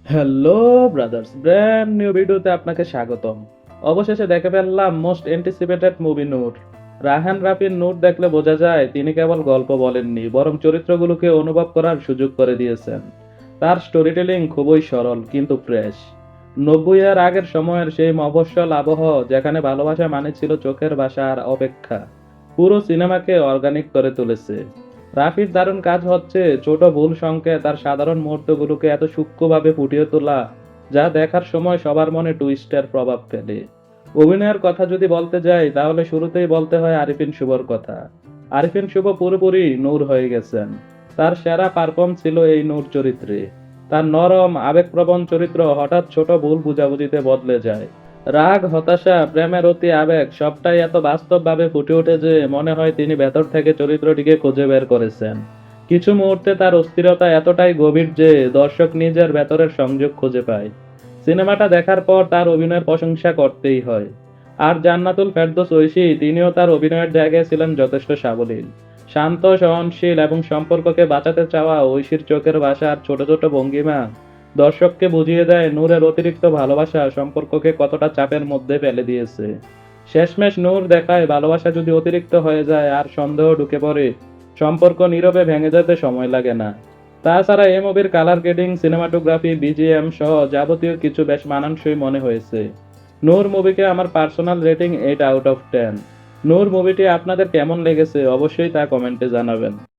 Hello brothers, brand new ভিডিওতে আপনাকে স্বাগতম। অবশেষে দেখে ফেললাম মোস্ট অ্যান্টিসিপেটেড মুভি নূর। রায়হান রাফির নূর দেখলে বোঝা যায় তিনি কেবল গল্প বলেননি, বরং চরিত্রগুলোকে অনুভব করার সুযোগ করে দিয়েছেন। তার স্টোরি টেলিং খুবই সরল কিন্তু ফ্রেশ। 90 এর আগের সময়ের সেই মফস্বল আবহ, যেখানে ভালোবাসা মানে ছিল চোখের ভাষা আর অপেক্ষা, পুরো সিনেমাকে অর্গানিক করে তুলেছে। রাফির দারুণ কাজ হচ্ছে ছোট ভুল সংকেত আর সাধারণ মুহূর্তগুলোকে এত সূক্ষ্মভাবে ফুটিয়ে তোলা, যা দেখার সময় সবার মনে টুইস্টের প্রভাব ফেলে। অভিনয়ের কথা যদি বলতে যাই, তাহলে শুরুতেই বলতে হয় আরিফিন শুভর কথা। আরিফিন শুভ পুরোপুরি নূর হয়ে গেছেন। তার সেরা পারফর্ম ছিল এই নূর চরিত্রে। তার নরম আবেগপ্রবণ চরিত্র হঠাৎ ছোট ভুল বুঝাবুঝিতে বদলে যায়। রাগ, হতাশা, প্রেমের অতি আবেগ সবটাই এত বাস্তবভাবে ফুটে ওঠে যে মনে হয় তিনি ভেতর থেকে চরিত্রটিকে খুঁজে বের করেছেন। কিছু মুহূর্তে তার অস্থিরতা এতটাই গভীর যে দর্শক নিজের ভেতরের সংযোগ খুঁজে পায়। সিনেমাটা দেখার পর তার অভিনয়ের প্রশংসা করতেই হয়। আর জান্নাতুল ফেরদৌস ঐশী, তিনিও তার অভিনয়ের জায়গায় ছিলেন যথেষ্ট সাবলীল। শান্ত, সহনশীল এবং সম্পর্ককে বাঁচাতে চাওয়া ঐশীর চোখের ভাষা আর ছোট ছোট ভঙ্গিমা দর্শককে বুঝিয়ে দেয় নূরের অতিরিক্ত ভালোবাসা সম্পর্ককে কতটা চাপের মধ্যে ফেলে দিয়েছে। শেষমেশ নূর দেখায় ভালোবাসা যদি অতিরিক্ত হয়ে যায় আর সন্দেহ ঢুকে পড়ে, সম্পর্ক নীরবে ভেঙে যেতে সময় লাগে না। তাছাড়া এই মুভির কালার গ্রেডিং, সিনেমাটোগ্রাফি, বিজিএম সহ যাবতীয় কিছু বেশ মানানসই মনে হয়েছে। নূর মুভিকে আমার পার্সোনাল রেটিং 8 আউট অফ 10। নূর মুভিটি আপনাদের কেমন লেগেছে অবশ্যই তা কমেন্টে জানাবেন।